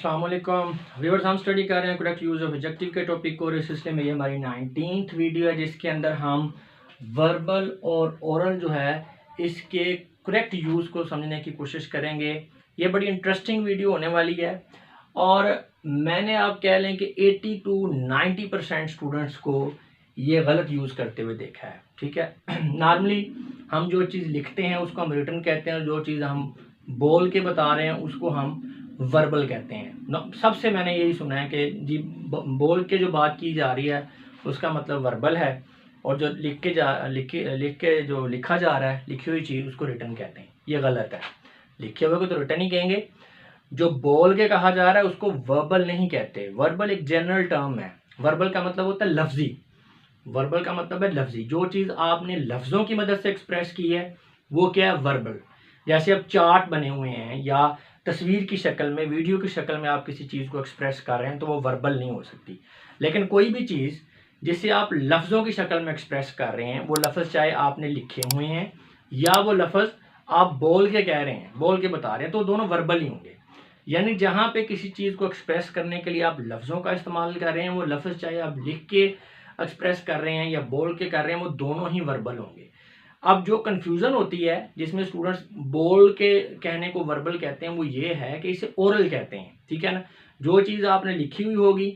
अस्सलाम वालेकुम व्यूअर्स, हम स्टडी कर रहे हैं करेक्ट यूज़ ऑफ एडजेक्टिव के टॉपिक को। इस सिलसिले में ये हमारी 19th वीडियो है जिसके अंदर हम वर्बल और ओरल जो है इसके करेक्ट यूज़ को समझने की कोशिश करेंगे। ये बड़ी इंटरेस्टिंग वीडियो होने वाली है और मैंने आप कह लें कि 80 to 90% स्टूडेंट्स को ये गलत यूज़ करते हुए देखा है। ठीक है, नॉर्मली हम जो चीज़ लिखते हैं उसको हम रिटन कहते हैं और जो चीज़ हम बोल के बता रहे हैं उसको हम वर्बल कहते हैं। सबसे मैंने यही सुना है कि जी बोल के जो बात की जा रही है उसका मतलब वर्बल है और जो लिख के जो लिखा जा रहा है, लिखी हुई चीज़, उसको रिटन कहते हैं। ये गलत है। लिखे हुए को तो रिटन ही कहेंगे, जो बोल के कहा जा रहा है उसको वर्बल नहीं कहते। वर्बल एक जनरल टर्म है। वर्बल का मतलब होता है लफ्जी। वर्बल का मतलब है लफ्जी। जो चीज़ आपने लफ्ज़ों की मदद से एक्सप्रेस की है वो क्या है? वर्बल। जैसे अब चार्ट बने हुए हैं या तस्वीर की शक्ल में, वीडियो की शक्ल में आप किसी चीज़ को एक्सप्रेस कर रहे हैं तो वो वर्बल नहीं हो सकती। लेकिन कोई भी चीज़ जिसे आप लफ्ज़ों की शक्ल में एक्सप्रेस कर रहे हैं, वो लफ्ज़ चाहे आपने लिखे हुए हैं या वो लफ्ज़ आप बोल के कह रहे हैं, बोल के बता रहे हैं, तो दोनों वर्बल ही होंगे। यानी जहाँ पे किसी चीज़ को एक्सप्रेस करने के लिए आप लफ्ज़ों का इस्तेमाल कर रहे हैं, वो लफ्ज़ चाहे आप लिख के एक्सप्रेस कर रहे हैं या बोल के कर रहे हैं, वो दोनों ही वर्बल होंगे। अब जो कन्फ्यूज़न होती है जिसमें स्टूडेंट्स बोल के कहने को वर्बल कहते हैं, वो ये है कि इसे ओरल कहते हैं। ठीक है ना, जो चीज़ आपने लिखी हुई होगी,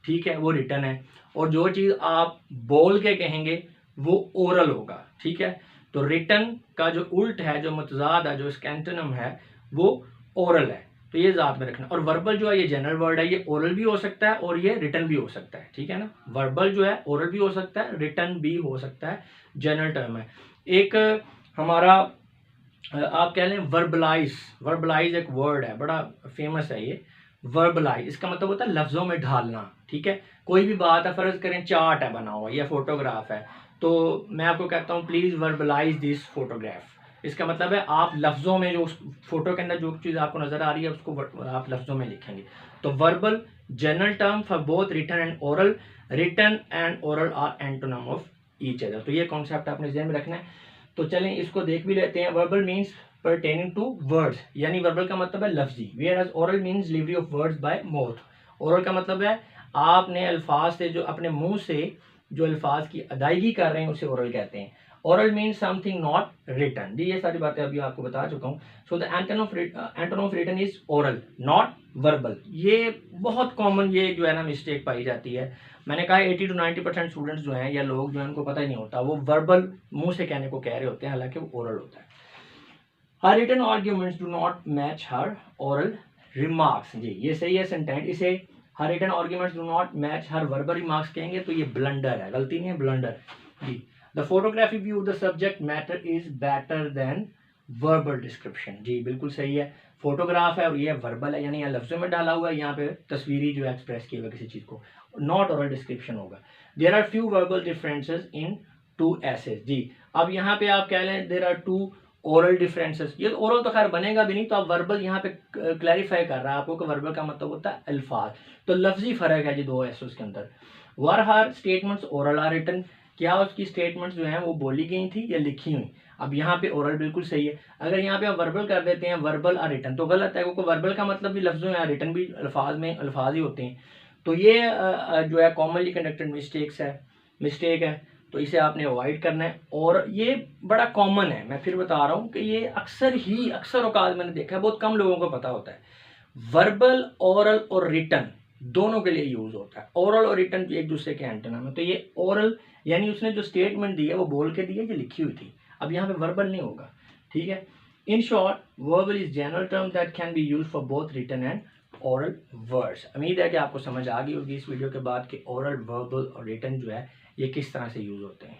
ठीक है, वो रिटन है, और जो चीज़ आप बोल के कहेंगे वो ओरल होगा। ठीक है, तो रिटन का जो उल्ट है, जो मुतज़ाद है, जो इसका एंटोनिम है, वो ओरल है। तो ये याद में रखना। और वर्बल जो है ये जनरल वर्ड है, ये ओरल भी हो सकता है और ये रिटन भी हो सकता है। ठीक है ना, वर्बल जो है ओरल भी हो सकता है, रिटन भी हो सकता है, जनरल टर्म है। एक हमारा आप कह लें वर्बलाइज। वर्बलाइज एक वर्ड है, बड़ा फेमस है ये। वर्बलाइज इसका मतलब होता है लफ्ज़ों में ढालना। ठीक है, कोई भी बात है, फ़र्ज़ करें चार्ट है बना हुआ या फोटोग्राफ है, तो मैं आपको कहता हूँ प्लीज़ वर्बलाइज दिस फोटोग्राफ। इसका मतलब है आप लफ्ज़ों में, जो उस फोटो के अंदर जो चीज़ आपको नज़र आ रही है उसको आप लफ्ज़ों में लिखेंगे। तो verbal general term for both written and oral. Written and oral are antonym of each other. तो ये कॉन्सेप्ट आपने ज़हन में रखना है। तो चलें इसको देख भी लेते हैं। Verbal means pertaining to words, यानी वर्बल का मतलब है लफ्जी, whereas oral means delivery of words by mouth. Oral का मतलब है आपने अल्फाज से, जो अपने मुंह से जो अल्फाज की अदायगी कर रहे हैं, उसे ओरल कहते हैं। Oral means something not written. जी, ये सारी बातें अभी आपको बता चुका हूँ। So the antonym of written is oral, not verbal. ये बहुत कॉमन ये जो है ना मिस्टेक पाई जाती है। मैंने कहा 80 to 90% स्टूडेंट्स जो हैं या लोग जो हैं उनको पता ही नहीं होता, वो वर्बल मुंह से कहने को कह रहे होते हैं, हालांकि वो ओरल होता है। Her written arguments do not match her oral remarks। जी, ये सही है सेंटेंस। इसे her written arguments do not match her verbal remarks कहेंगे तो ये ब्लंडर है, गलती नहीं है, ब्लंडर। जी, the photographic view of the subject matter is better than verbal description। जी, बिल्कुल सही है। फोटोग्राफ है और ये वर्बल है, यानी यहाँ लफ्जों में डाला हुआ है, यहाँ पे तस्वीरी जो है एक्सप्रेस किया हुआ किसी चीज को, नॉट ओरल डिस्क्रिप्शन होगा। There are few verbal differences in two essays. जी, अब यहाँ पे आप कह लें there are two oral differences. ये ओरल तो खैर बनेगा भी नहीं, तो आप वर्बल यहाँ पे क्लैरिफाई कर रहा है आपको कि वर्बल का मतलब होता है अल्फाज। तो लफ्जी फर्क है जी दो एसेज के अंदर। वर हर स्टेटमेंट्स ओरल आर रिटन। क्या उसकी स्टेटमेंट्स जो हैं वो बोली गई थी या लिखी हुई? अब यहाँ पे ओरल बिल्कुल सही है। अगर यहाँ पे आप वर्बल कर देते हैं वर्बल आर रिटन, तो गलत है, क्योंकि वर्बल का मतलब भी लफ्जों में, रिटन भी अल्फाज में अल्फाज ही होते हैं। तो ये जो है कॉमनली कंडक्टेड मिस्टेक है, तो इसे आपने अवॉइड करना है। और ये बड़ा कॉमन है, मैं फिर बता रहा हूँ कि ये अक्सर औकात मैंने देखा है, बहुत कम लोगों को पता होता है। वर्बल, ओरल और रिटन दोनों के लिए यूज होता है। ओरल और रिटन एक दूसरे के एंटोनिम है। तो ये ओरल यानी उसने जो स्टेटमेंट दी है वो बोल के दी है, जो लिखी हुई थी। अब यहाँ पे वर्बल नहीं होगा। ठीक है, in short verbal is general term that can be use for both written and oral words. उम्मीद है कि आपको समझ आ गई होगी इस वीडियो के बाद कि ओरल, वर्बल और रिटन जो है ये किस तरह से यूज होते हैं।